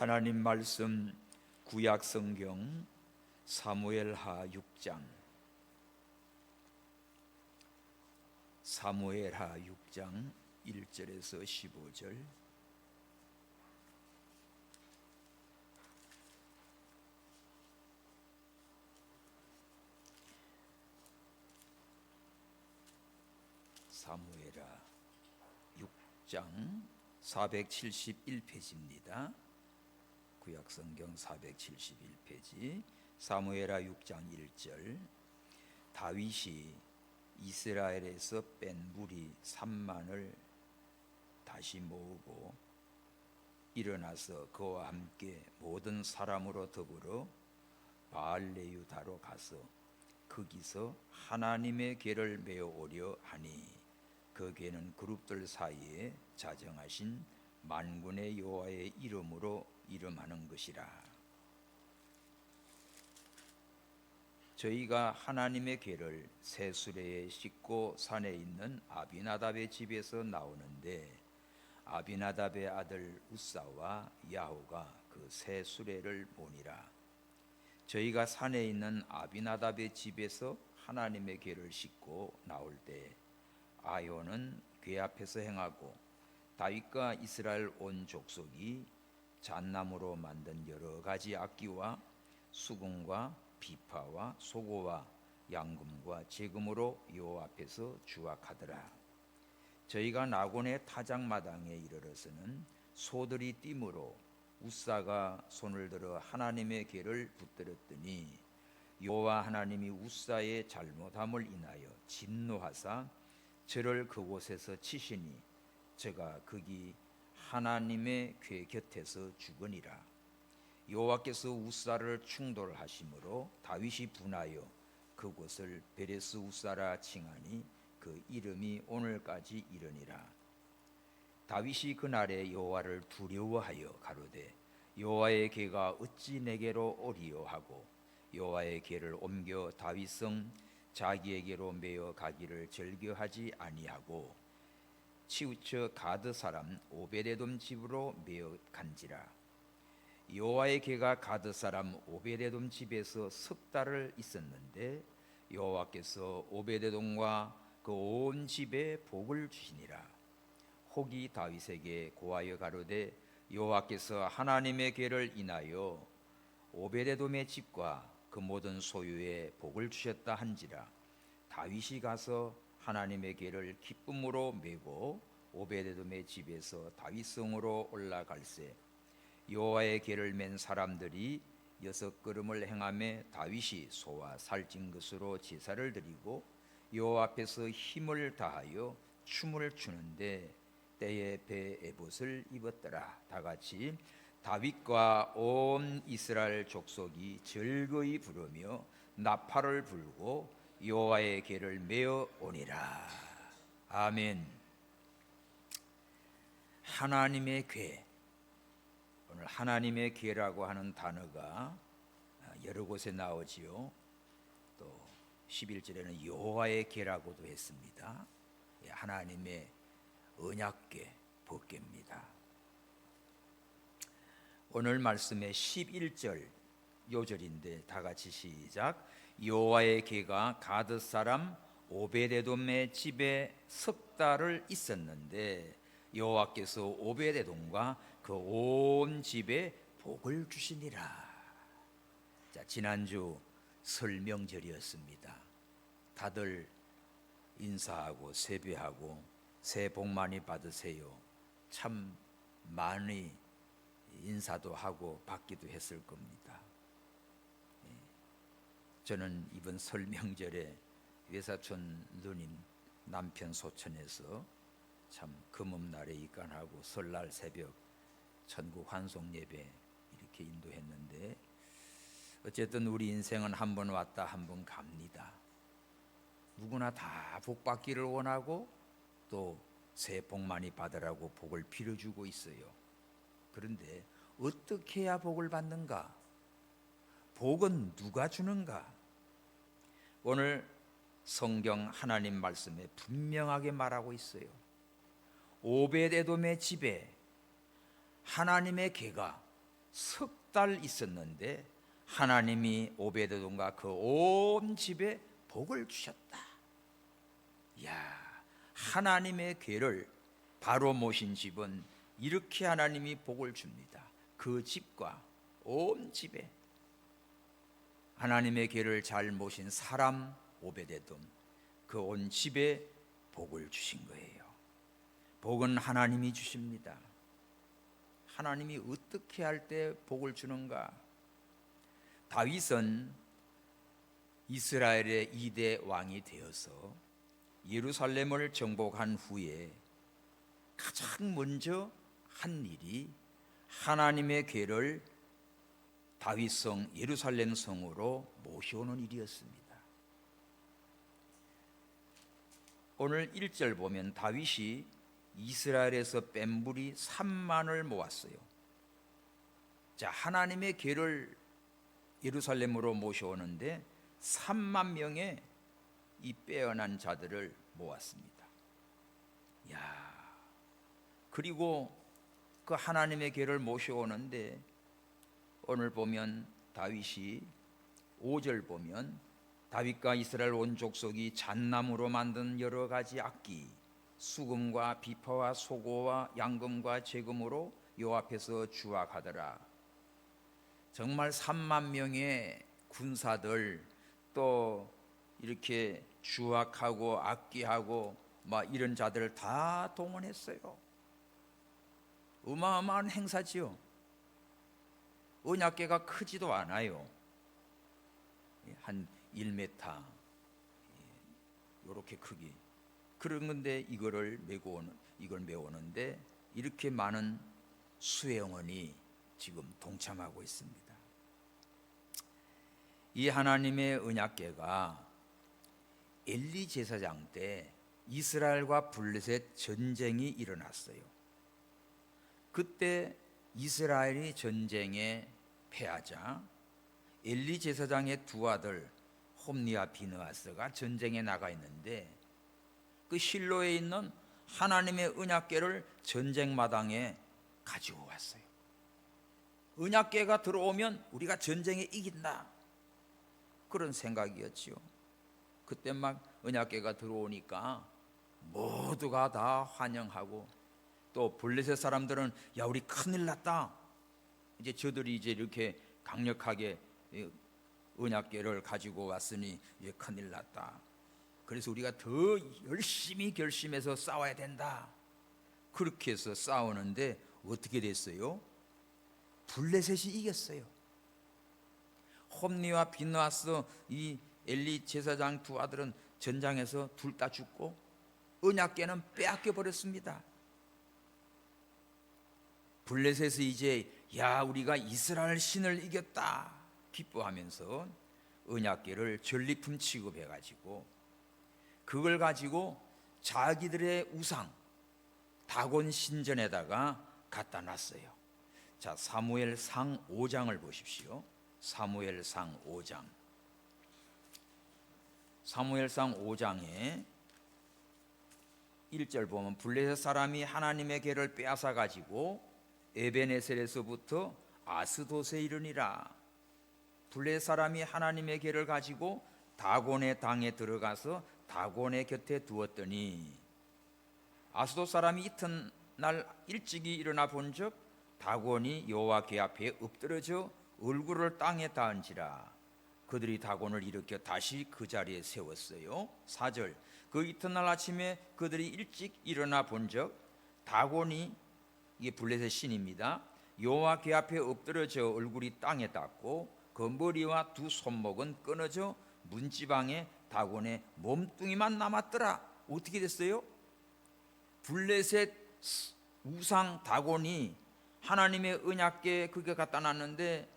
하나님 말씀 구약 성경 사무엘하 6장 1절에서 15절. 사무엘하 6장 471페이지입니다. 구약성경 471페이지. 사무엘하 6장 1절. 다윗이 이스라엘에서 뺀 무리 3만을 다시 모으고 일어나서 그와 함께 모든 사람으로 더불어 바알레유다로 가서 거기서 하나님의 궤를 메어 오려 하니 그 궤는 그룹들 사이에 자정하신 만군의 여호와의 이름으로 이름하는 것이라. 저희가 하나님의 궤를 새 수레에 싣고 산에 있는 아비나답의 집에서 나오는데 아비나답의 아들 우사와 야호가 그 새 수레를 모니라. 저희가 산에 있는 아비나답의 집에서 하나님의 궤를 싣고 나올 때 아효는 궤 앞에서 행하고 다윗과 이스라엘 온 족속이 잣나무로 만든 여러 가지 악기와 수금과 비파와 소고와 양금과 제금으로 여호와 앞에서 주악하더라. 저희가 나곤의 타작마당에 이르러서는 소들이 뛰므로 우사가 손을 들어 하나님의 궤를 붙들었더니 여호와 하나님이 우사의 잘못함을 인하여 진노하사 저를 그곳에서 치시니 저가 거기 하나님의 궤 곁에서 죽으니라. 여호와께서 우사를 충돌하심으로 다윗이 분하여 그곳을 베레스 우사라 칭하니 그 이름이 오늘까지 이르니라. 다윗이 그날에 여호와를 두려워하여 가로되 여호와의 궤가 어찌 내게로 오리요 하고 여호와의 궤를 옮겨 다윗성 자기에게로 메어 가기를 즐겨하지 아니하고 치우쳐 가드 사람 오베데돔 집으로 메어 간지라. 여호와의 궤가 가드 사람 오베데돔 집에서 석 달을 있었는데 여호와께서 오베데돔과 그 온 집에 복을 주시니라. 혹이 다윗에게 고하여 가로되 여호와께서 하나님의 궤를 인하여 오베데돔의 집과 그 모든 소유에 복을 주셨다 한지라. 다윗이 가서 하나님의 궤를 기쁨으로 메고 오베데돔의 집에서 다윗성으로 올라갈새 여호와의 궤를 맨 사람들이 6걸음을 행하며 다윗이 소와 살찐 것으로 제사를 드리고 여호와 앞에서 힘을 다하여 춤을 추는데 때에 배 에봇을 입었더라. 다같이 다윗과 온 이스라엘 족속이 즐거이 부르며 나팔을 불고 여호와의 궤를 메어 오니라. 아멘. 하나님의 궤. 오늘 하나님의 궤라고 하는 단어가 여러 곳에 나오지요. 또 11절에는 여호와의 궤라고도 했습니다. 하나님의 언약궤, 법궤입니다. 오늘 말씀의 11절 요절인데 다같이 시작. 여호와의 궤가 가드 사람 오베데돔의 집에 석 달을 있었는데 여호와께서 오베데돔과 그 온 집에 복을 주시니라. 자, 지난주 설명절이었습니다. 다들 인사하고 세배하고 새해 복 많이 받으세요. 참 많이 인사도 하고 받기도 했을 겁니다. 저는 이번 설명절에 외사촌 누님 남편 소천에서 참 금음날에 입간하고 설날 새벽 천국 환송 예배 이렇게 인도했는데 어쨌든 우리 인생은 한 번 왔다 한 번 갑니다. 누구나 다 복 받기를 원하고 또 새해 복 많이 받으라고 복을 빌어주고 있어요. 그런데 어떻게 해야 복을 받는가? 복은 누가 주는가? 오늘 성경 하나님 말씀에 분명하게 말하고 있어요. 오벳에돔의 집에 하나님의 궤가 석 달 있었는데 하나님이 오베드돔과 그 온 집에 복을 주셨다. 야, 하나님의 괴를 바로 모신 집은 이렇게 하나님이 복을 줍니다. 그 집과 온 집에. 하나님의 괴를 잘 모신 사람 오베데돔, 그 온 집에 복을 주신 거예요. 복은 하나님이 주십니다. 하나님이 어떻게 할 때 복을 주는가? 다윗은 이스라엘의 2대 왕이 되어서 예루살렘을 정복한 후에 가장 먼저 한 일이 하나님의 궤를 다윗성 예루살렘 성으로 모셔오는 일이었습니다. 오늘 1절 보면 다윗이 이스라엘에서 뺀 불이 3만을 모았어요. 자, 하나님의 궤를 예루살렘으로 모셔오는데 3만 명의 이 빼어난 자들을 모았습니다. 야, 그리고 그 하나님의 궤를 모셔오는데 오늘 보면 다윗이 5절 보면 다윗과 이스라엘 온 족속이 잣나무로 만든 여러 가지 악기, 수금과 비파와 소고와 양금과 제금으로 요 앞에서 주악하더라. 정말 3만 명의 군사들, 또 이렇게 주악하고 악기하고 막 이런 자들을 다 동원했어요. 어마어마한 행사지요. 언약궤가 크지도 않아요. 한 1m 이렇게 크기. 그런 건데 이걸 메우는데 이렇게 많은 수행원이 지금 동참하고 있습니다. 이 하나님의 언약궤가 엘리 제사장 때 이스라엘과 블레셋 전쟁이 일어났어요. 그때 이스라엘이 전쟁에 패하자 엘리 제사장의 두 아들 홈니와 비느하스가 전쟁에 나가 있는데 그 실로에 있는 하나님의 언약궤를 전쟁 마당에 가지고 왔어요. 언약궤가 들어오면 우리가 전쟁에 이긴다, 그런 생각이었지요. 그때 막 언약궤가 들어오니까 모두가 다 환영하고, 또 블레셋 사람들은 야, 우리 큰일 났다, 이제 저들이 이제 이렇게 강력하게 언약궤를 가지고 왔으니 이제 큰일 났다, 그래서 우리가 더 열심히 결심해서 싸워야 된다, 그렇게 해서 싸우는데 어떻게 됐어요? 블레셋이 이겼어요. 홈니와 비느하스 이 엘리 제사장 두 아들은 전장에서 둘 다 죽고 언약궤는 빼앗겨 버렸습니다. 블레셋이 이제 야, 우리가 이스라엘 신을 이겼다 기뻐하면서 언약궤를 전리품 취급해 가지고 그걸 가지고 자기들의 우상 다곤 신전에다가 갖다 놨어요. 자, 사무엘상 5장을 보십시오. 사무엘상 5장. 사무엘상 5장에 1절 보면 블레셋 사람이 하나님의 궤를 빼앗아 가지고 에베네셀에서부터 아스돗에 이르니라. 블레셋 사람이 하나님의 궤를 가지고 다곤의 당에 들어가서 다곤의 곁에 두었더니 아스돗 사람이 이튿날 일찍이 일어나 본즉 다곤이 여호와 궤 앞에 엎드러져 얼굴을 땅에 닿은지라. 그들이 다곤을 일으켜 다시 그 자리에 세웠어요. 4절. 그 이튿날 아침에 그들이 일찍 일어나 본즉 다곤이, 이게 블레셋 신입니다, 여호와 궤 앞에 엎드러져 얼굴이 땅에 닿고 그 머리와 두 손목은 끊어져 문지방에 다곤의 몸뚱이만 남았더라. 어떻게 됐어요? 블레셋 우상 다곤이 하나님의 언약궤 그게 갖다 놨는데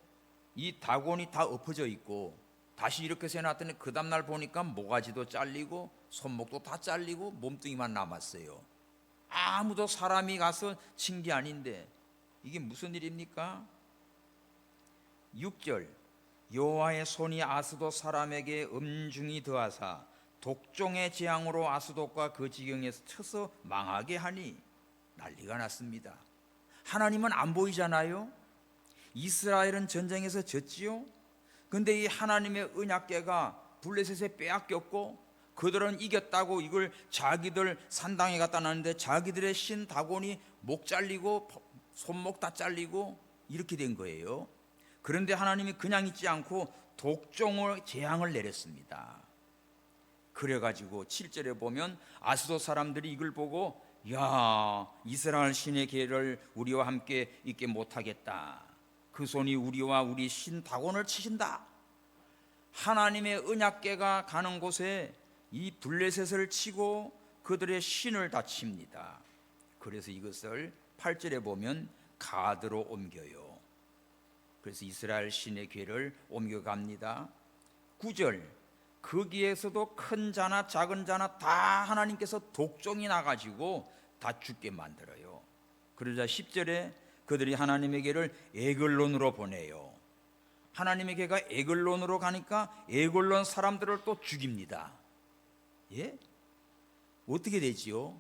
이 다곤이 다 엎어져 있고 다시 이렇게 세놨더니 그 다음날 보니까 모가지도 잘리고 손목도 다 잘리고 몸뚱이만 남았어요. 아무도 사람이 가서 친 게 아닌데 이게 무슨 일입니까? 6절. 여호와의 손이 아스돗 사람에게 엄중히 더하사 독종의 재앙으로 아스돗과 그 지경에서 쳐서 망하게 하니 난리가 났습니다. 하나님은 안 보이잖아요. 이스라엘은 전쟁에서 졌지요. 근데 이 하나님의 언약궤가 블레셋에 빼앗겼고 그들은 이겼다고 이걸 자기들 산당에 갖다 놨는데 자기들의 신 다곤이 목 잘리고 손목 다 잘리고 이렇게 된 거예요. 그런데 하나님이 그냥 있지 않고 독종을 재앙을 내렸습니다. 그래가지고 7절에 보면 아스돗 사람들이 이걸 보고 야, 이스라엘 신의 계를 우리와 함께 있게 못하겠다. 그 손이 우리와 우리 신 다곤을 치신다. 하나님의 언약궤가 가는 곳에 이 블레셋을 치고 그들의 신을 다 칩니다. 그래서 이것을 8절에 보면 가드로 옮겨요. 그래서 이스라엘 신의 궤를 옮겨갑니다. 9절, 거기에서도 큰 자나 작은 자나 다 하나님께서 독종이 나가지고 다 죽게 만들어요. 그러자 10절에 그들이 하나님의 궤를 에글론으로 보내요. 하나님의 궤가 에글론으로 가니까 에글론 사람들을 또 죽입니다. 예? 어떻게 되지요?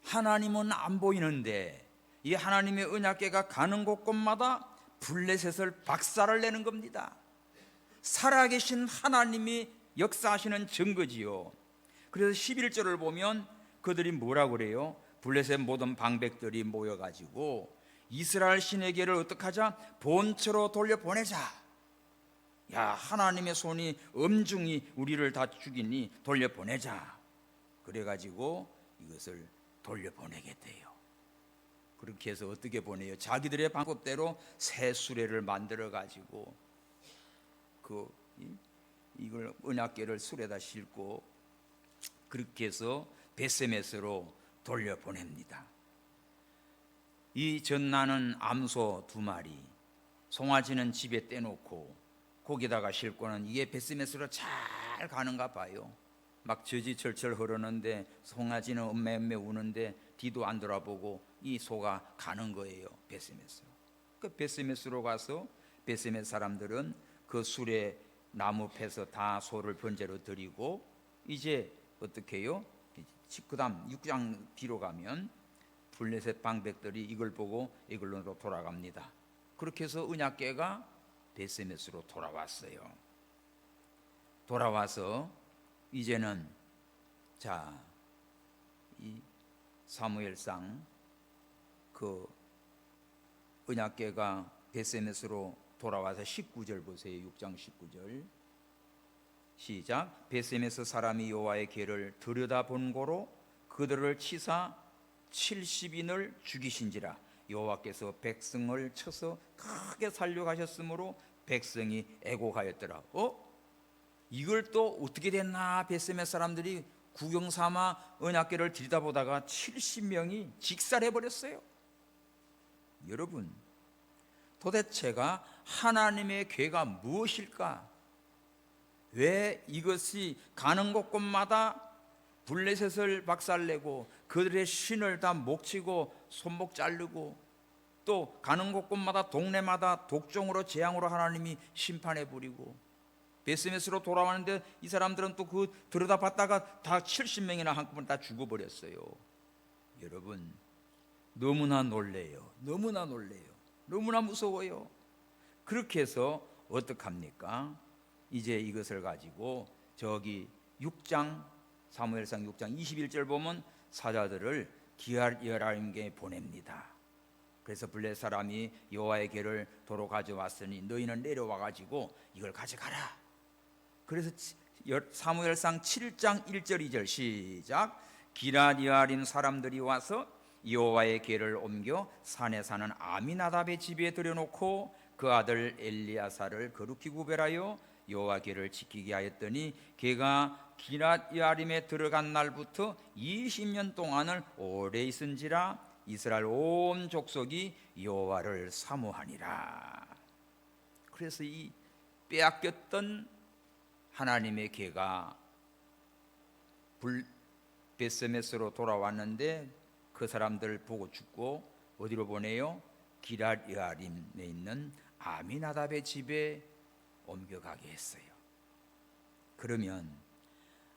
하나님은 안 보이는데 이 하나님의 언약궤가 가는 곳곳마다 블레셋을 박살을 내는 겁니다. 살아계신 하나님이 역사하시는 증거지요. 그래서 11절을 보면 그들이 뭐라고 그래요? 블레셋 모든 방백들이 모여가지고 이스라엘 신의 궤를 어떻게 하자? 본처로 돌려보내자. 야, 하나님의 손이 엄중히 우리를 다 죽이니 돌려보내자. 그래가지고 이것을 돌려보내게 돼요. 그렇게 해서 어떻게 보내요? 자기들의 방법대로 새 수레를 만들어가지고 이걸 언약궤를 수레다 싣고 그렇게 해서 베세메스로 돌려보냅니다. 이 전나는 암소 2마리, 송아지는 집에 떼놓고 거기다가 싣고는 이게 베세메스로 잘 가는가 봐요. 막 저지철철 흐르는데 송아지는 엄매엄매 우는데 뒤도 안 돌아보고 이 소가 가는 거예요. 베세메스로. 그 베세메스로 가서 베세메스 사람들은 그 수레 나무 패서 다 소를 번제로 드리고 이제 어떻게 해요? 그 다음 6장 뒤로 가면 블레셋 방백들이 이걸 보고 에글론으로 돌아갑니다. 그렇게 해서 언약궤가 베세메스로 돌아왔어요. 돌아와서 이제는 이 사무엘상 그 언약궤가 베세메스로 돌아와서 19절 보세요. 6장 19절 시작. 베세메스 사람이 여호와의 궤를 들여다본 고로 그들을 치사 70인을 죽이신지라. 여호와께서 백성을 쳐서 크게 살려가셨으므로 백성이 애곡하였더라. 이걸 또 어떻게 됐나? 베세메스 사람들이 구경 삼아 언약궤를 들여다보다가 70명이 직살해버렸어요. 여러분, 도대체가 하나님의 궤가 무엇일까? 왜 이것이 가는 곳곳마다 블레셋을 박살내고 그들의 신을 다 목치고 손목 자르고 또 가는 곳곳마다 동네마다 독종으로 재앙으로 하나님이 심판해 버리고 베세메스로 돌아왔는데 이 사람들은 또 그 들여다봤다가 다 70명이나 한꺼번에 다 죽어버렸어요. 여러분, 너무나 놀래요. 너무나 놀래요. 너무나 무서워요. 그렇게 해서 어떡합니까? 이제 이것을 가지고 저기 6장 사무엘상 6장 21절 보면 사자들을 기럇여라임에 보냅니다. 그래서 블레셋 사람이 여호와의 궤를 도로 가져왔으니 너희는 내려와 가지고 이걸 가져가라. 그래서 사무엘상 7장 1절 2절 시작. 기럇여아림 사람들이 와서 여호와의 궤를 옮겨 산에 사는 아미나답의 집에 들여놓고 그 아들 엘리야사를 거룩히 구별하여 여호와 궤를 지키게 하였더니 궤가 기럇여아림에 들어간 날부터 20년 동안을 오래 있은지라 이스라엘 온 족속이 여호와를 사모하니라. 그래서 이 빼앗겼던 하나님의 궤가 베세메스로 돌아왔는데 그 사람들 보고 죽고 어디로 보내요? 기럇여아림에 있는 아미나답의 집에 옮겨가게 했어요. 그러면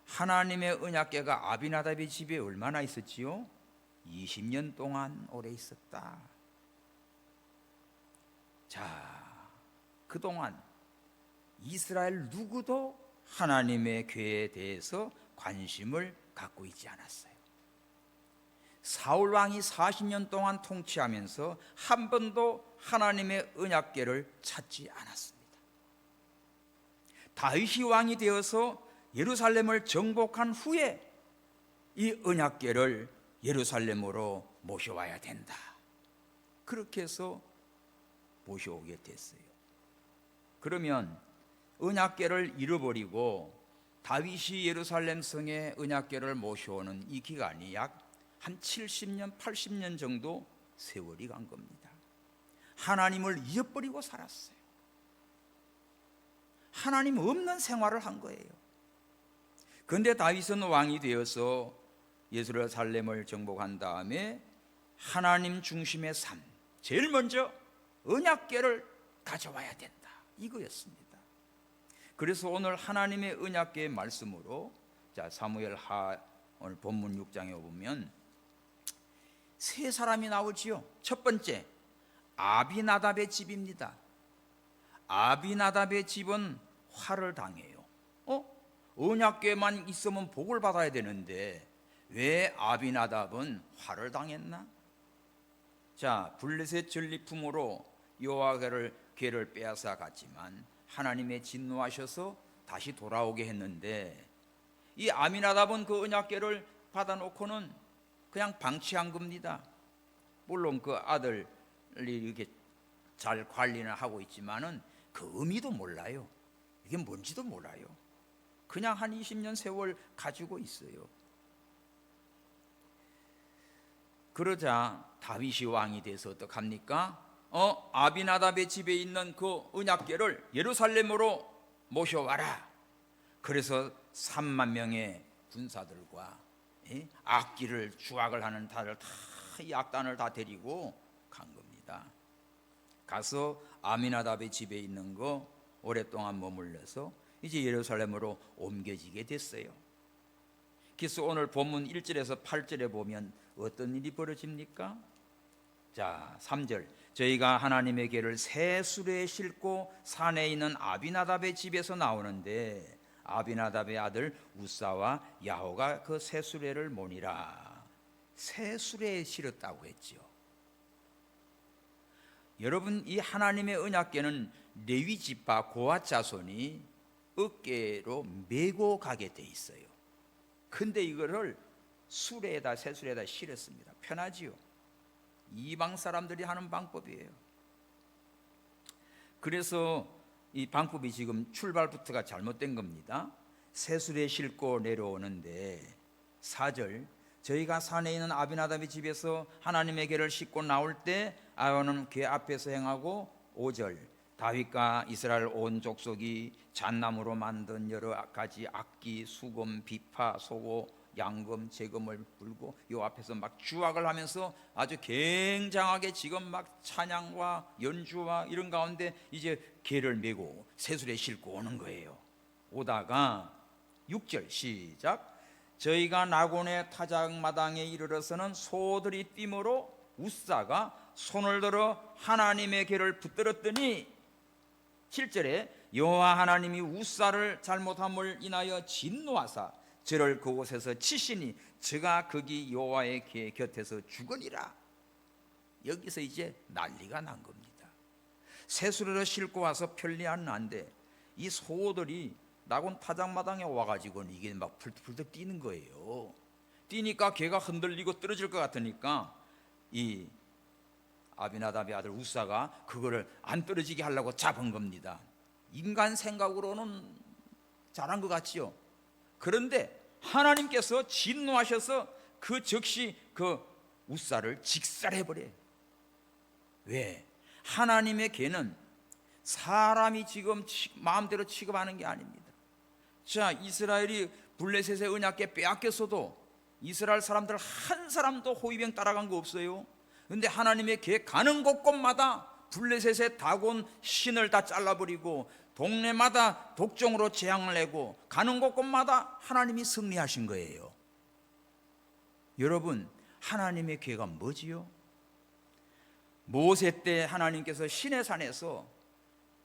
하나님의 언약궤가 아미나답의 집에 얼마나 있었지요? 20년 동안 오래 있었다. 자, 그동안 이스라엘 누구도 하나님의 궤에 대해서 관심을 갖고 있지 않았어요. 사울 왕이 40년 동안 통치하면서 한 번도 하나님의 언약궤를 찾지 않았습니다. 다윗이 왕이 되어서 예루살렘을 정복한 후에 이 언약궤를 예루살렘으로 모셔와야 된다. 그렇게 해서 모셔오게 됐어요. 그러면 언약궤를 잃어버리고 다윗이 예루살렘 성에 언약궤를 모셔오는 이 기간이 약 한 70년, 80년 정도 세월이 간 겁니다. 하나님을 잊어버리고 살았어요. 하나님 없는 생활을 한 거예요. 그런데 다윗은 왕이 되어서 예루살렘을 정복한 다음에 하나님 중심의 삶, 제일 먼저 언약궤를 가져와야 된다, 이거였습니다. 그래서 오늘 하나님의 언약궤의 말씀으로, 자, 사무엘하 오늘 본문 6장에 보면 세 사람이 나오지요. 첫 번째, 아비나답의 집입니다. 아비나답의 집은 화를 당해요. 언약궤만 있으면 복을 받아야 되는데 왜 아비나답은 화를 당했나? 자, 블레셋 전리품으로 여호와의 궤를 빼앗아 갔지만 하나님의 진노하셔서 다시 돌아오게 했는데, 이 아비나답은 그 언약궤를 받아놓고는 그냥 방치한 겁니다. 물론 그 아들이 이렇게 잘 관리는 하고 있지만은 그 의미도 몰라요. 이게 뭔지도 몰라요. 그냥 한 20년 세월 가지고 있어요. 그러자 다윗이 왕이 돼서 어떡합니까? 아비나답의 집에 있는 그 언약궤를 예루살렘으로 모셔와라. 그래서 3만 명의 군사들과 악기를 주악을 하는 다들 다 이 악단을 다 데리고 간 겁니다. 가서 아미나답의 집에 있는 거 오랫동안 머물러서 이제 예루살렘으로 옮겨지게 됐어요. 그래서 오늘 본문 1절에서 8절에 보면 어떤 일이 벌어집니까? 자, 3절, 저희가 하나님의 궤를 새 수레에 싣고 산에 있는 아비나답의 집에서 나오는데 아비나답의 아들 우사와 야호가 그 새 수레를 모니라. 새 수레에 실었다고 했죠. 여러분, 이 하나님의 언약궤는 레위 지파 고핫 자손이 어깨로 메고 가게 돼 있어요. 근데 이거를 수레에다, 새 수레에다 실었습니다. 편하지요. 이방 사람들이 하는 방법이에요. 그래서 이 방법이 지금 출발부터가 잘못된 겁니다. 새 수레에 싣고 내려오는데 4절, 저희가 산에 있는 아비나답의 집에서 하나님의 궤를 싣고 나올 때 아론은 궤 앞에서 행하고 5절, 다윗과 이스라엘 온 족속이 잣나무로 만든 여러 가지 악기, 수금, 비파, 소고, 양금, 재금을 불고 요 앞에서 막 주악을 하면서 아주 굉장하게 지금 막 찬양과 연주와 이런 가운데 이제 궤를 메고 새수레에 싣고 오는 거예요. 오다가 6절 시작, 저희가 나곤의 타작마당에 이르러서는 소들이 뛰므로 우사가 손을 들어 하나님의 궤를 붙들었더니 7절에 여호와 하나님이 우사를 잘못함을 인하여 진노하사 저를 그곳에서 치시니 저가 거기 여호와의 궤 곁에서 죽으리라. 여기서 이제 난리가 난 겁니다. 새수레로 싣고 와서 편리한 난데 이 소들이 나곤 타작마당에 와가지고 이게 막 풀떡풀떡 뛰는 거예요. 뛰니까 걔가 흔들리고 떨어질 것 같으니까 이 아비나답의 아들 우사가 그거를 안 떨어지게 하려고 잡은 겁니다. 인간 생각으로는 잘한 것 같지요. 그런데 하나님께서 진노하셔서 그 즉시 그 우사를 직살해버려요. 왜? 하나님의 궤는 사람이 지금 마음대로 취급하는 게 아닙니다. 자, 이스라엘이 블레셋의 언약궤 빼앗겼어도 이스라엘 사람들 한 사람도 호위병 따라간 거 없어요. 그런데 하나님의 궤 가는 곳곳마다 블레셋의 다곤 신을 다 잘라버리고 동네마다 독종으로 재앙을 내고 가는 곳곳마다 하나님이 승리하신 거예요. 여러분, 하나님의 궤가 뭐지요? 모세 때 하나님께서 시내산에서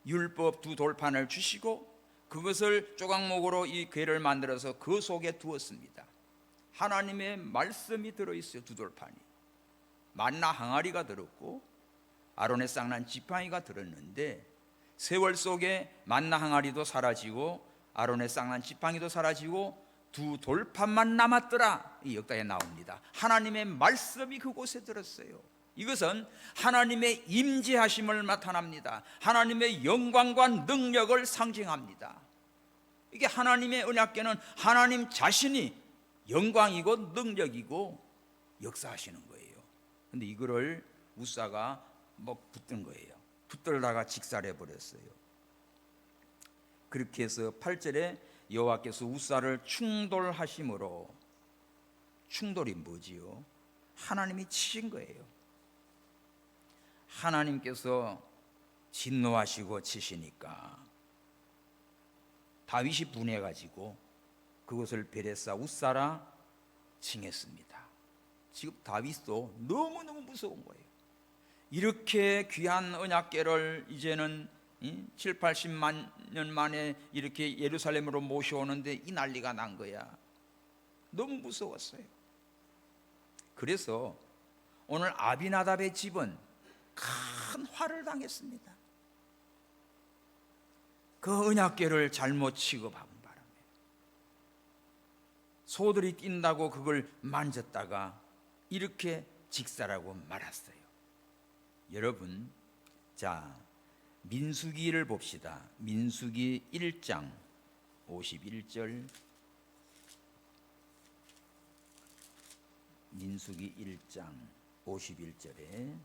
율법 두 돌판을 주시고 그것을 조각목으로 이 궤를 만들어서 그 속에 두었습니다. 하나님의 말씀이 들어있어요. 두 돌판이. 만나 항아리가 들었고 아론의 쌍난 지팡이가 들었는데 세월 속에 만나 항아리도 사라지고 아론의 쌍난 지팡이도 사라지고 두 돌판만 남았더라. 이 역사에 나옵니다. 하나님의 말씀이 그곳에 들었어요. 이것은 하나님의 임재하심을 나타납니다. 하나님의 영광과 능력을 상징합니다. 이게 하나님의 언약궤는 하나님 자신이 영광이고 능력이고 역사하시는 거예요. 근데 이거를 우사가 붙든 거예요. 붙들다가 직살해 버렸어요. 그렇게 해서 8절에 여호와께서 우사를 충돌하심으로, 충돌이 뭐지요? 하나님이 치신 거예요. 하나님께서 진노하시고 치시니까 다윗이 분해가지고 그것을 베레사 우사라 칭했습니다. 지금 다윗도 너무너무 무서운 거예요. 이렇게 귀한 언약궤를 이제는 7, 80만 년 만에 이렇게 예루살렘으로 모셔오는데 이 난리가 난 거야. 너무 무서웠어요. 그래서 오늘 아비나답의 집은 큰 화를 당했습니다. 그 언약궤를 잘못 취급한 바람에 소들이 뛴다고 그걸 만졌다가 이렇게 직살하고 말았어요. 여러분, 자, 민수기를 봅시다. 민수기 1장 51절. 민수기 1장 51절에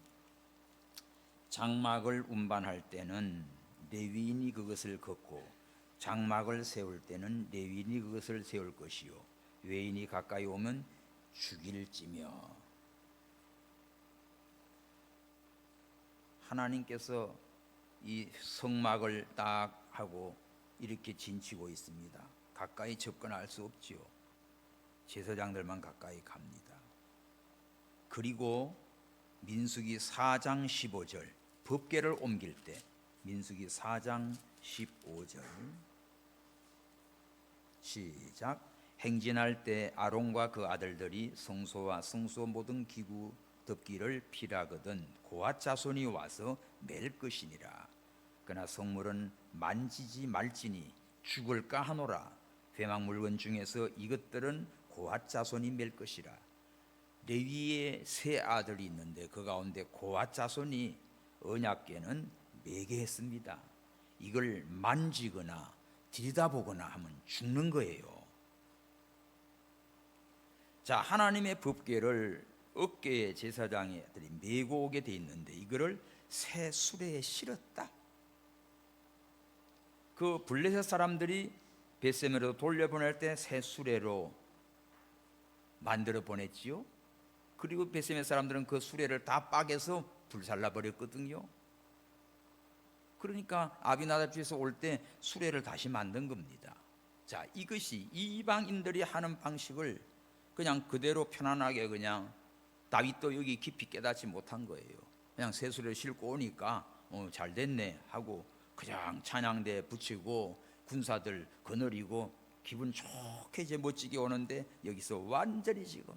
장막을 운반할 때는 레위인이 그것을 걷고 장막을 세울 때는 레위인이 그것을 세울 것이요 외인이 가까이 오면 죽일지며. 하나님께서 이 성막을 딱 하고 이렇게 진치고 있습니다. 가까이 접근할 수 없지요. 제사장들만 가까이 갑니다. 그리고 민수기 4장 15절 법궤를 옮길 때, 민수기 4장 15절 시작. 행진할 때 아론과 그 아들들이 성소와 성소 모든 기구 덮기를 필하거든 고앗 자손이 와서 맬 것이니라. 그러나 성물은 만지지 말지니 죽을까 하노라. 회막 물건 중에서 이것들은 고앗 자손이 맬 것이라. 레위의 세 아들이 있는데 그 가운데 고앗 자손이 언약궤는 매게 했습니다. 이걸 만지거나 들여다보거나 하면 죽는 거예요. 자, 하나님의 법궤를 어깨에 제사장이 메고 오게 돼 있는데 이거를 새 수레에 실었다. 그 블레셋 사람들이 벳세멜로 돌려보낼 때 새 수레로 만들어 보냈지요. 그리고 벳세멜 사람들은 그 수레를 다 빠개서 불살라 버렸거든요. 그러니까 아비나답 집에서 올 때 수레를 다시 만든 겁니다. 자, 이것이 이방인들이 하는 방식을 그냥 그대로 편안하게 그냥 다윗도 여기 깊이 깨닫지 못한 거예요. 그냥 새 수레를 싣고 오니까 잘 됐네 하고 그냥 찬양대 붙이고 군사들 거느리고 기분 좋게 이제 멋지게 오는데 여기서 완전히 지금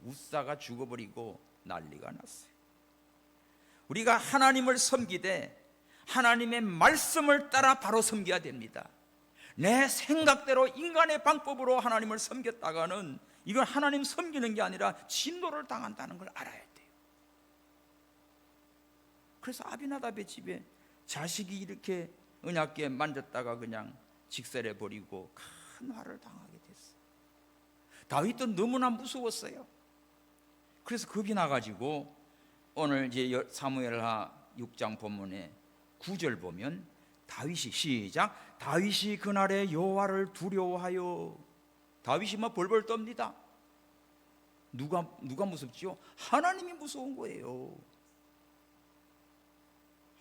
우사가 죽어버리고 난리가 났어요. 우리가 하나님을 섬기되 하나님의 말씀을 따라 바로 섬겨야 됩니다. 내 생각대로 인간의 방법으로 하나님을 섬겼다가는 이건 하나님 섬기는 게 아니라 진노를 당한다는 걸 알아야 돼요. 그래서 아비나답의 집에 자식이 이렇게 언약궤 만졌다가 그냥 직살해 버리고 큰 화를 당하게 됐어요. 다윗도 너무나 무서웠어요. 그래서 겁이 나가지고 오늘 이제 사무엘하 6장 본문에 9절 보면 다윗이 시작. 다윗이 그날에 여호와를 두려워하여. 다윗이 막 벌벌 떱니다. 누가 무섭지요? 하나님이 무서운 거예요.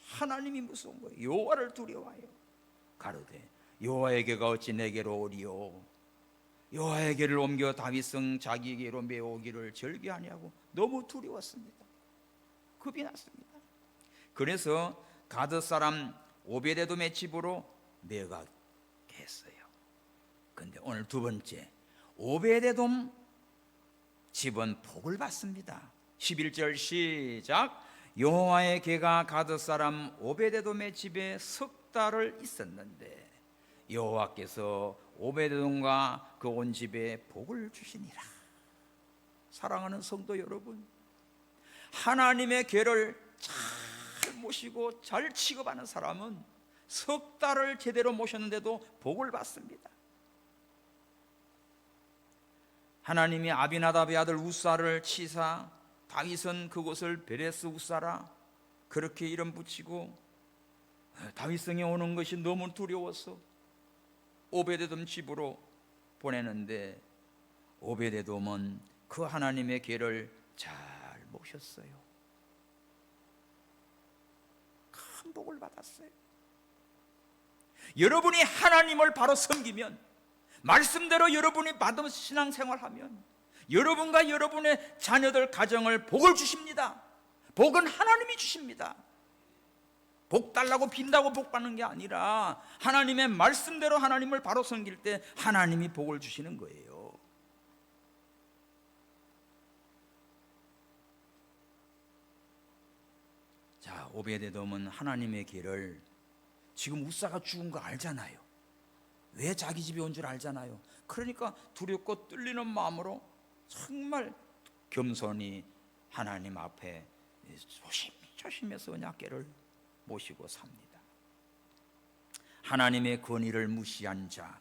하나님이 무서운 거예요. 여호와를 두려워하여 가로되 여호와에게가 어찌 내게로 오리요. 여호와에게를 옮겨 다윗성 자기에게로 메오기를 절개하냐고 너무 두려웠습니다. 겁이 났습니다. 그래서 가드 사람 오베데돔의 집으로 내가게 했어요. 그런데 오늘 두 번째, 오베데돔 집은 복을 받습니다. 11절 시작. 여호와의 괴가 가드 사람 오베데돔의 집에 석 달을 있었는데 여호와께서 오베데돔과 그 온 집에 복을 주시니라. 사랑하는 성도 여러분, 하나님의 괴를 잘 모시고 잘 취급하는 사람은 석 달을 제대로 모셨는데도 복을 받습니다. 하나님이 아비나답의 아들 우사를 치사 다윗은 그곳을 베레스 우사라 그렇게 이름 붙이고, 다윗성에 오는 것이 너무 두려워서 오베데돔 집으로 보내는데 오베데돔은 그 하나님의 괴를 잘 모셨어요. 큰 복을 받았어요. 여러분이 하나님을 바로 섬기면, 말씀대로 여러분이 받은 신앙생활하면 여러분과 여러분의 자녀들 가정을 복을 주십니다. 복은 하나님이 주십니다. 복 달라고 빈다고 복 받는 게 아니라 하나님의 말씀대로 하나님을 바로 섬길 때 하나님이 복을 주시는 거예요. 자, 오베데돔은 하나님의 길을, 지금 우사가 죽은 거 알잖아요. 왜 자기 집에 온 줄 알잖아요. 그러니까 두렵고 떨리는 마음으로 정말 겸손히 하나님 앞에 조심해서 언약궤를 모시고 삽니다. 하나님의 권위를 무시한 자,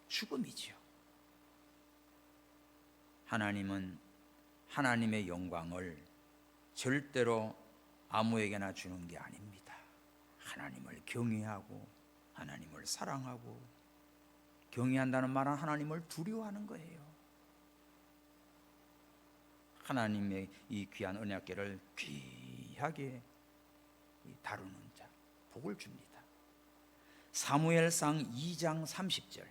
죽음이지요. 하나님은 하나님의 영광을 절대로 아무에게나 주는 게 아닙니다. 하나님을 경외하고 하나님을 사랑하고, 경외한다는 말은 하나님을 두려워하는 거예요. 하나님의 이 귀한 언약궤를 귀하게 다루는 자, 복을 줍니다. 사무엘상 2장 30절,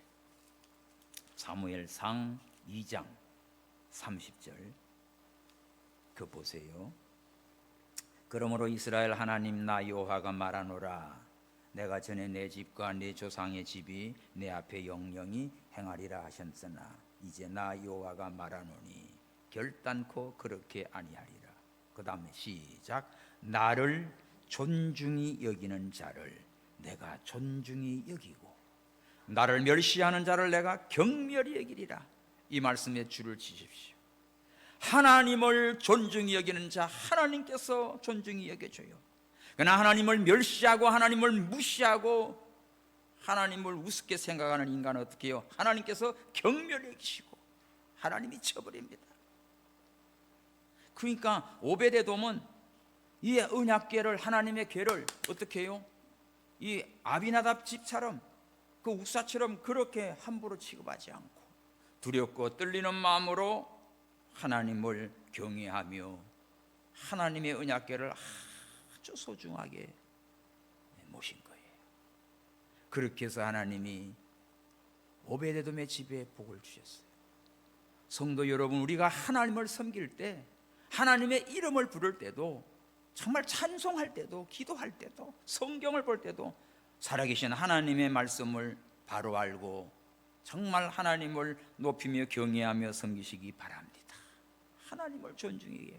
사무엘상 2장 30절 그 보세요. 그러므로 이스라엘 하나님 나 여호와가 말하노라, 내가 전에 내 집과 내 조상의 집이 내 앞에 영영히 행하리라 하셨으나 이제 나 여호와가 말하노니 결단코 그렇게 아니하리라. 그 다음에 시작. 나를 존중히 여기는 자를 내가 존중히 여기고 나를 멸시하는 자를 내가 경멸히 여기리라. 이 말씀에 줄을 치십시오. 하나님을 존중히 여기는 자 하나님께서 존중히 여겨줘요. 그러나 하나님을 멸시하고 하나님을 무시하고 하나님을 우습게 생각하는 인간은 어떻게 해요? 하나님께서 경멸히 여기시고 하나님이 쳐버립니다. 그러니까 오베데돔은 이 언약궤를, 하나님의 궤를 어떻게 해요? 이 아비나답 집처럼, 그 우사처럼 그렇게 함부로 취급하지 않고 두렵고 떨리는 마음으로 하나님을 경외하며 하나님의 언약궤를 아주 소중하게 모신 거예요. 그렇게 해서 하나님이 오베데돔의 집에 복을 주셨어요. 성도 여러분, 우리가 하나님을 섬길 때, 하나님의 이름을 부를 때도, 정말 찬송할 때도, 기도할 때도, 성경을 볼 때도 살아계신 하나님의 말씀을 바로 알고 정말 하나님을 높이며 경외하며 섬기시기 바랍니다. 하나님을 존중해요.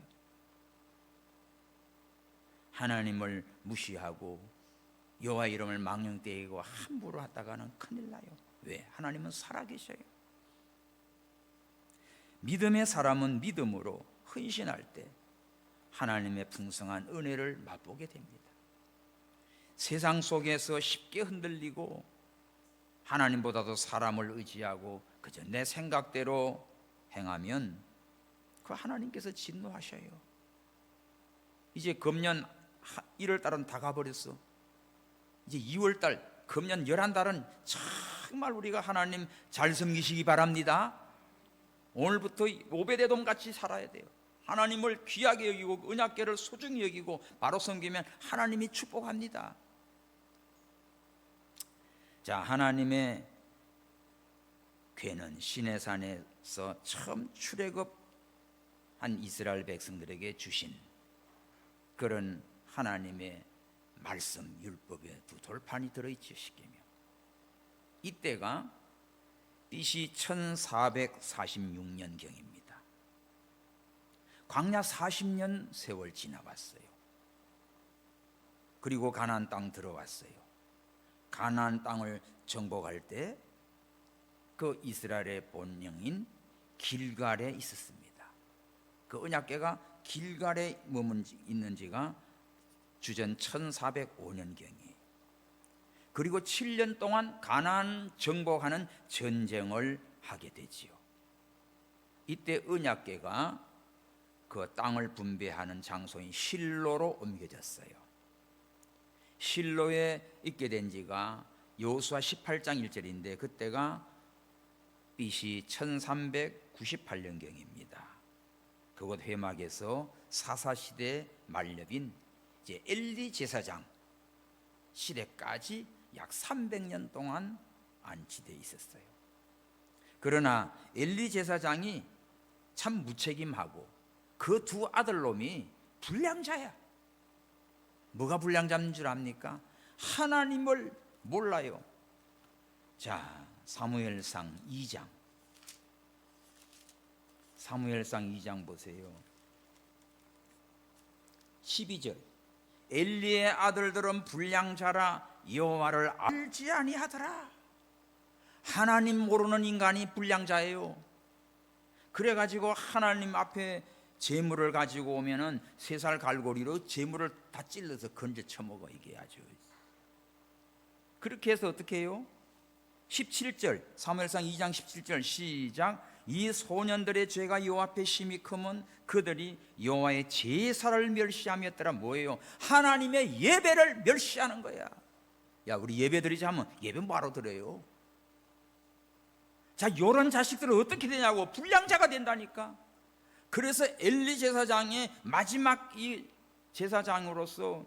하나님을 무시하고 여호와 이름을 망령되이고 함부로 하다가는 큰일 나요. 왜? 하나님은 살아계셔요. 믿음의 사람은 믿음으로 헌신할 때 하나님의 풍성한 은혜를 맛보게 됩니다. 세상 속에서 쉽게 흔들리고 하나님보다도 사람을 의지하고 그저 내 생각대로 행하면 그 하나님께서 진노하셔요. 이제 금년 1월달은 다 가버렸어. 이제 2월달, 금년 11달은 정말 우리가 하나님 잘 섬기시기 바랍니다. 오늘부터 오베데돔 같이 살아야 돼요. 하나님을 귀하게 여기고 언약궤를 소중히 여기고 바로 섬기면 하나님이 축복합니다. 자, 하나님의 궤는 시내산에서 처음 출애굽한 이스라엘 백성들에게 주신 그런 하나님의 말씀 율법에 두 돌판이 들어있죠. 십계명. 이때가 BC 1446년경입니다. 광야 40년 세월 지나봤어요. 그리고 가나안 땅 들어왔어요. 가나안 땅을 정복할 때 그 이스라엘의 본령인 길갈에 있었습니다. 그 언약궤가 길갈에 있는 지가 주전 1405년경이에요. 그리고 7년 동안 가나안 정복하는 전쟁을 하게 되지요. 이때 언약궤가 그 땅을 분배하는 장소인 실로로 옮겨졌어요. 실로에 있게 된 지가 여호수아 18장 1절인데 그때가 BC 1398년경입니다. 그곳 회막에서 사사시대 만렙인 이제 엘리 제사장 시대까지 약 300년 동안 안치되어 있었어요. 그러나 엘리 제사장이 참 무책임하고 그 두 아들놈이 불량자야. 뭐가 불량자인 줄 압니까? 하나님을 몰라요. 자, 사무엘상 2장 보세요. 12절. 엘리의 아들들은 불량자라 여호와를 알지 아니하더라. 하나님 모르는 인간이 불량자예요. 그래가지고 하나님 앞에 재물을 가지고 오면은 3살 갈고리로 재물을 다 찔러서 건져 쳐먹어. 이게 아주. 그렇게 해서 어떻게 해요? 17절 사무엘상 2장 17절 시작. 이 소년들의 죄가 여호와 앞에 심히 크면 그들이 여호와의 제사를 멸시함이었더라. 뭐예요? 하나님의 예배를 멸시하는 거야. 야, 우리 예배 드리자 하면 예배 뭐하러 드려요? 자, 요런 자식들은 어떻게 되냐고. 불량자가 된다니까. 그래서 엘리 제사장의 마지막 이 제사장으로서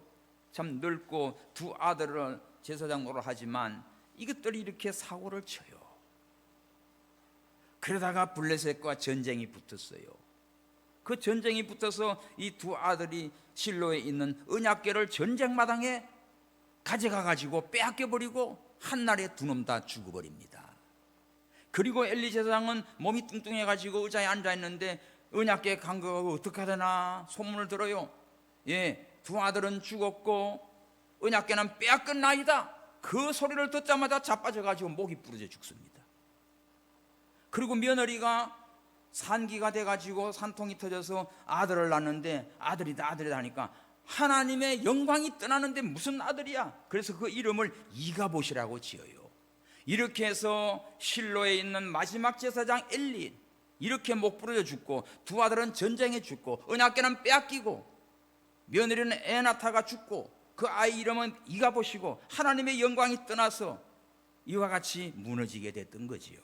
참 늙고 두 아들을 제사장으로 하지만 이것들이 이렇게 사고를 쳐요. 그러다가 블레셋과 전쟁이 붙었어요. 그 전쟁이 붙어서 이 두 아들이 실로에 있는 언약궤를 전쟁마당에 가져가 가지고 빼앗겨 버리고 한날에 두 놈 다 죽어버립니다. 그리고 엘리 제사장은 몸이 뚱뚱해 가지고 의자에 앉아 있는데 언약궤 간 거 어떻게 하되나 소문을 들어요. 예, 두 아들은 죽었고 언약궤는 빼앗겼나이다. 그 소리를 듣자마자 자빠져 가지고 목이 부러져 죽습니다. 그리고 며느리가 산기가 돼 가지고 산통이 터져서 아들을 낳는데 아들이다 하니까 하나님의 영광이 떠나는데 무슨 아들이야. 그래서 그 이름을 이가봇이라고 지어요. 이렇게 해서 실로에 있는 마지막 제사장 엘리 이렇게 목 부러져 죽고 두 아들은 전쟁에 죽고 언약궤는 빼앗기고 며느리는 에나타가 죽고 그 아이 이름은 이가봇이고 하나님의 영광이 떠나서 이와 같이 무너지게 됐던 거지요.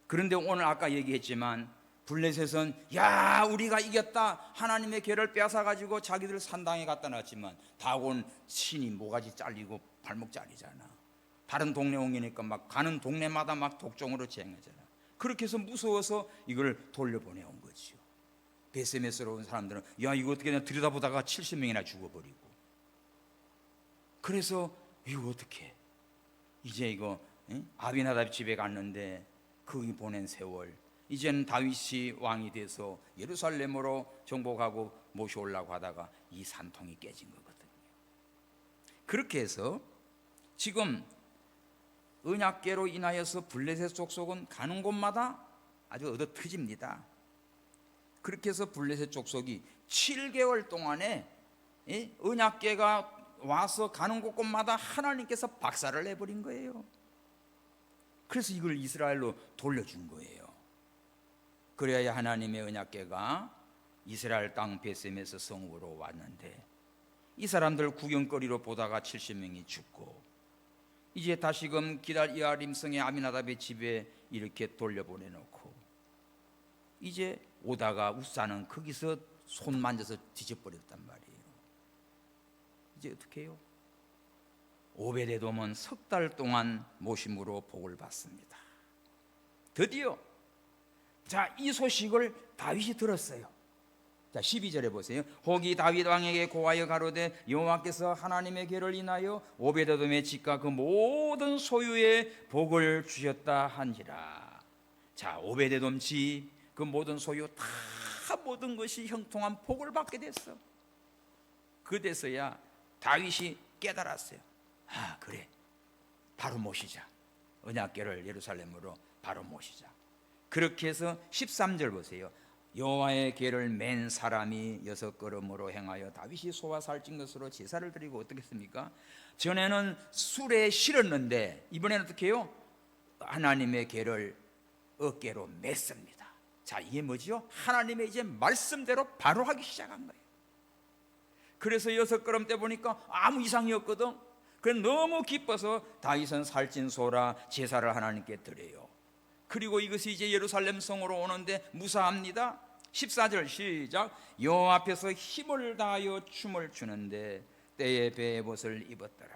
그런데 오늘 아까 얘기했지만 블레셋은 야 우리가 이겼다 하나님의 궤를 빼앗아 가지고 자기들 산당에 갖다 놨지만 다곤 신이 모가지 잘리고 발목 잘리잖아. 다른 동네 옮기니까 막 가는 동네마다 막 독종으로 쟁하잖아. 그렇게 해서 무서워서 이걸 돌려보내온 거지요. 베세메스로 온 사람들은 야 이거 어떻게 들여다보다가 70명이나 죽어버리고 그래서 이거 어떻게 이제 이거 아비나답 집에 갔는데 거기 보낸 세월 이제는 다윗이 왕이 돼서 예루살렘으로 정복하고 모셔오려고 하다가 이 산통이 깨진 거거든요. 그렇게 해서 지금 언약궤로 인하여서 블레셋 족속은 가는 곳마다 아주 얻어 터집니다. 그렇게 해서 블레셋 족속이 7개월 동안에 언약궤가 와서 가는 곳곳마다 하나님께서 박살을 내버린 거예요. 그래서 이걸 이스라엘로 돌려준 거예요. 그래야 하나님의 언약궤가 이스라엘 땅 베셈에서 성읍으로 왔는데 이 사람들 구경거리로 보다가 70명이 죽고 이제 다시금 기랄 여아림성의 아미나답의 집에 이렇게 돌려보내놓고 이제 오다가 우사는 거기서 손 만져서 뒤져버렸단 말이에요. 이제 어떻게 해요? 오베데돔은 3달 동안 모심으로 복을 받습니다. 드디어 자, 이 소식을 다윗이 들었어요. 자, 12절에 보세요. 혹이 다윗 왕에게 고하여 가로되 여호와께서 하나님의 궤를 인하여 오베데돔의 집과 그 모든 소유에 복을 주셨다 한지라. 자, 오베데돔 집, 그 모든 소유 다 모든 것이 형통한 복을 받게 됐어. 그때서야 다윗이 깨달았어요. 아, 그래, 바로 모시자. 언약궤를 예루살렘으로 바로 모시자. 그렇게 해서 13절 보세요. 여호와의 궤를 맨 사람이 6걸음으로 행하여 다윗이 소와 살찐 것으로 제사를 드리고 어떻겠습니까? 전에는 술에 실었는데 이번에는 어떻게 해요? 하나님의 궤를 어깨로 맸습니다. 자, 이게 뭐죠? 하나님의 이제 말씀대로 바로 하기 시작한 거예요. 그래서 6걸음 때 보니까 아무 이상이 없거든. 그래서 너무 기뻐서 다윗은 살찐 소라 제사를 하나님께 드려요. 그리고 이것이 이제 예루살렘 성으로 오는데 무사합니다. 14절 시작. 여호와 앞에서 힘을 다하여 춤을 추는데 때에 베옷을 입었더라.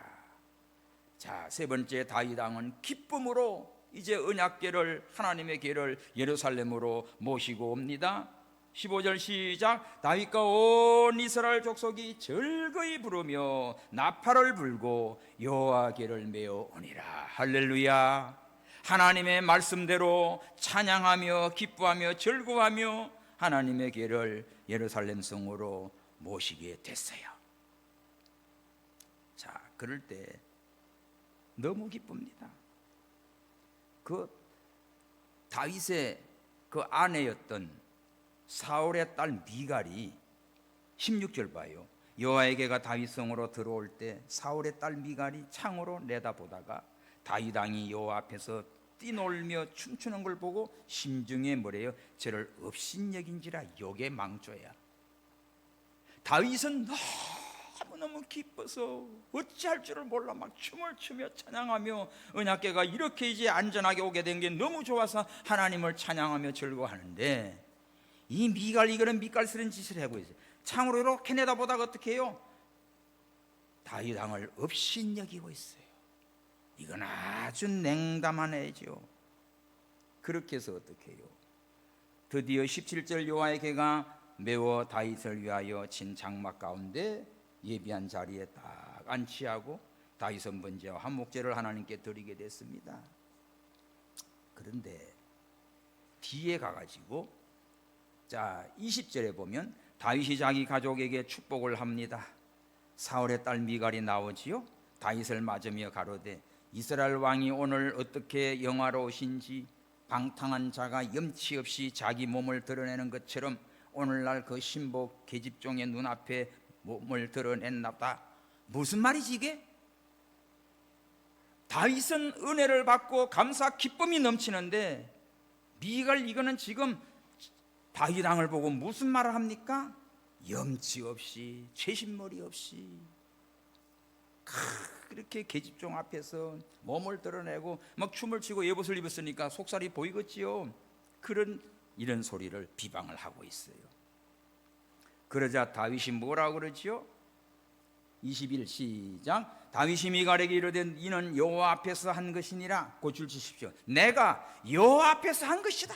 자, 세 번째 다윗 왕은 기쁨으로 이제 언약궤를, 하나님의 궤를 예루살렘으로 모시고 옵니다. 15절 시작. 다윗과 온 이스라엘 족속이 즐거이 부르며 나팔을 불고 여호와 궤를 메어 오니라. 할렐루야. 하나님의 말씀대로 찬양하며 기뻐하며 즐거워하며 하나님의 궤를 예루살렘 성으로 모시게 됐어요. 자, 그럴 때 너무 기쁩니다. 그 다윗의 그 아내였던 사울의 딸 미갈이 16절 봐요. 여호와의 궤가 다윗 성으로 들어올 때 사울의 딸 미갈이 창으로 내다보다가 다윗 왕이 여호와 앞에서 뛰놀며 춤추는 걸 보고 심중에 뭐래요? 저를 업신여긴지라 욕의 망조야. 다윗은 너무너무 기뻐서 어찌할 줄을 몰라 막 춤을 추며 찬양하며 언약궤가 이렇게 이제 안전하게 오게 된 게 너무 좋아서 하나님을 찬양하며 즐거워하는데 이 미갈, 이거는 미갈스런 짓을 하고 있어요. 창으로 이렇게 내다보다가 어떻게 해요? 다윗 왕을 업신여기고 있어요. 이건 아주 냉담한 애죠. 그렇게 해서 어떻게 해요? 드디어 17절 여호와의 궤가 메워 다윗을 위하여 진 장막 가운데 예비한 자리에 딱 안치하고 다윗은 번제와 한목제를 하나님께 드리게 됐습니다. 그런데 뒤에 가가지고 자 20절에 보면 다윗이 자기 가족에게 축복을 합니다. 사울의 딸 미갈이 나오지요. 다윗을 맞으며 가로되 이스라엘 왕이 오늘 어떻게 영화로우신지 방탕한 자가 염치 없이 자기 몸을 드러내는 것처럼 오늘날 그 신복 계집종의 눈앞에 몸을 드러냈나보다. 무슨 말이지 이게? 다윗은 은혜를 받고 감사 기쁨이 넘치는데 미갈 이거는 지금 다윗 왕을 보고 무슨 말을 합니까? 염치 없이 죄신머리 없이 그렇게 계집종 앞에서 몸을 드러내고 막 춤을 추고 예봇을 입었으니까 속살이 보이겠지요. 이런 소리를 비방을 하고 있어요. 그러자 다윗이 뭐라고 그러지요? 21 시작. 다윗이 미갈에게 이르되 이는 여호와 앞에서 한 것이니라. 고줄 치십시오. 내가 여호와 앞에서 한 것이다.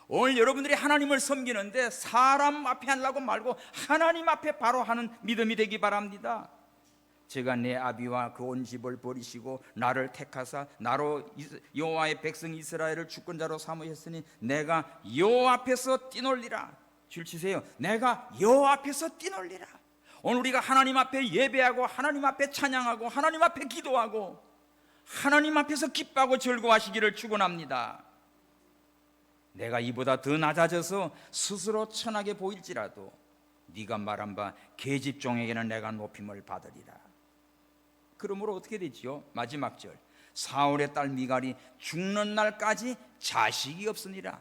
오늘 여러분들이 하나님을 섬기는데 사람 앞에 하려고 말고 하나님 앞에 바로 하는 믿음이 되기 바랍니다. 제가 내 아비와 그 온 집을 버리시고 나를 택하사 나로 여호와의 백성 이스라엘을 주권자로 삼으셨으니 내가 여호와 앞에서 뛰놀리라. 줄 치세요. 내가 여호와 앞에서 뛰놀리라. 오늘 우리가 하나님 앞에 예배하고 하나님 앞에 찬양하고 하나님 앞에 기도하고 하나님 앞에서 기뻐하고 즐거워하시기를 축원합니다. 내가 이보다 더 낮아져서 스스로 천하게 보일지라도 네가 말한 바 계집종에게는 내가 높임을 받으리라. 그러므로 어떻게 되지요? 마지막 절. 사울의 딸 미갈이 죽는 날까지 자식이 없으니라.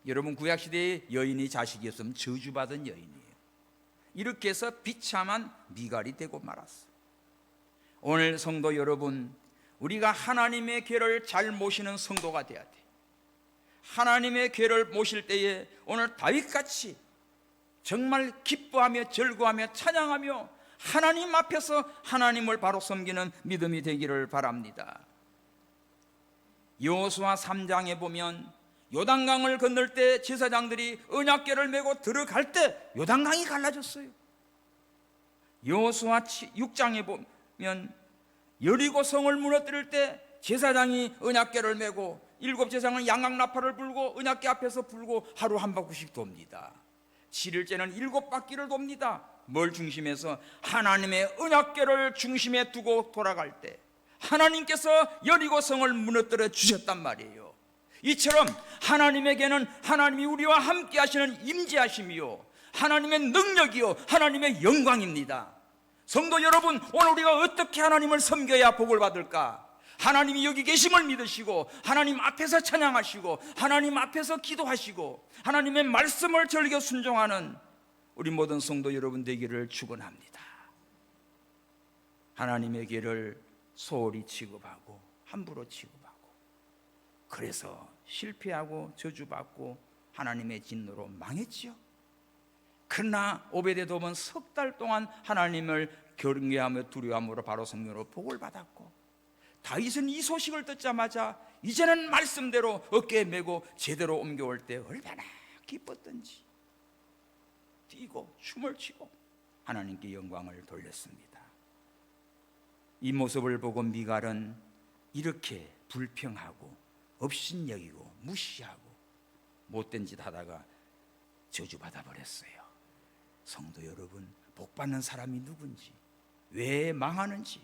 여러분 구약시대에 여인이 자식이 없으면 저주받은 여인이에요. 이렇게 해서 비참한 미갈이 되고 말았어. 오늘 성도 여러분, 우리가 하나님의 궤를 잘 모시는 성도가 돼야 돼. 하나님의 궤를 모실 때에 오늘 다윗같이 정말 기뻐하며 즐거워하며 찬양하며 하나님 앞에서 하나님을 바로 섬기는 믿음이 되기를 바랍니다. 여호수아 3장에 보면 요단강을 건널 때 제사장들이 언약궤를 메고 들어갈 때 요단강이 갈라졌어요. 여호수아 6장에 보면 여리고 성을 무너뜨릴 때 제사장이 언약궤를 메고 7제사장은 양강나팔을 불고 언약궤 앞에서 불고 하루 한 바퀴씩 돕니다. 7일째는 7바퀴를 돕니다. 뭘 중심에서? 하나님의 언약궤를 중심에 두고 돌아갈 때 하나님께서 여리고 성을 무너뜨려 주셨단 말이에요. 이처럼 하나님에게는 하나님이 우리와 함께 하시는 임재하심이요, 하나님의 능력이요, 하나님의 영광입니다. 성도 여러분, 오늘 우리가 어떻게 하나님을 섬겨야 복을 받을까? 하나님이 여기 계심을 믿으시고 하나님 앞에서 찬양하시고 하나님 앞에서 기도하시고 하나님의 말씀을 즐겨 순종하는 우리 모든 성도 여러분 되기를 축원합니다. 하나님의 길을 소홀히 취급하고 함부로 취급하고 그래서 실패하고 저주받고 하나님의 진노로 망했지요. 그러나 오베데돔은 10달 동안 하나님을 경외하며 두려워함으로 바로 성령으로 복을 받았고, 다윗은 이 소식을 듣자마자 이제는 말씀대로 어깨에 메고 제대로 옮겨올 때 얼마나 기뻤던지 뛰고 춤을 추고 하나님께 영광을 돌렸습니다. 이 모습을 보고 미갈은 이렇게 불평하고 업신여기고 무시하고 못된 짓 하다가 저주받아 버렸어요. 성도 여러분, 복받는 사람이 누군지, 왜 망하는지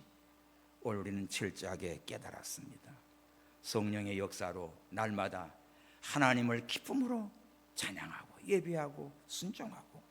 오늘 우리는 철저하게 깨달았습니다. 성령의 역사로 날마다 하나님을 기쁨으로 찬양하고 예배하고 순종하고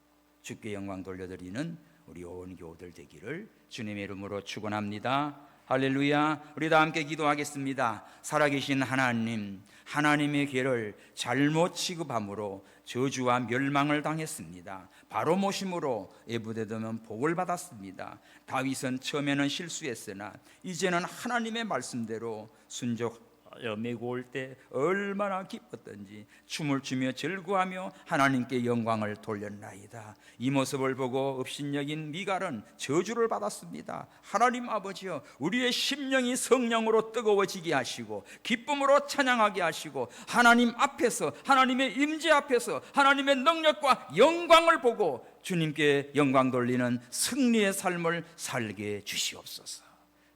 주께 영광 돌려드리는 우리 온 교우들 되기를 주님의 이름으로 축원합니다. 할렐루야. 우리 다 함께 기도하겠습니다. 살아계신 하나님, 하나님의 길을 잘못 취급함으로 저주와 멸망을 당했습니다. 바로 모심으로 에브데돔은 복을 받았습니다. 다윗은 처음에는 실수했으나 이제는 하나님의 말씀대로 순종하여 메고 올 때 얼마나 기뻤던지 춤을 추며 즐거워하며 하나님께 영광을 돌렸나이다. 이 모습을 보고 업신여긴 미갈은 저주를 받았습니다. 하나님 아버지여, 우리의 심령이 성령으로 뜨거워지게 하시고 기쁨으로 찬양하게 하시고 하나님 앞에서, 하나님의 임재 앞에서 하나님의 능력과 영광을 보고 주님께 영광 돌리는 승리의 삶을 살게 주시옵소서.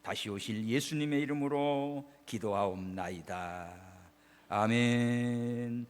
다시 오실 예수님의 이름으로 기도하옵나이다. 아멘.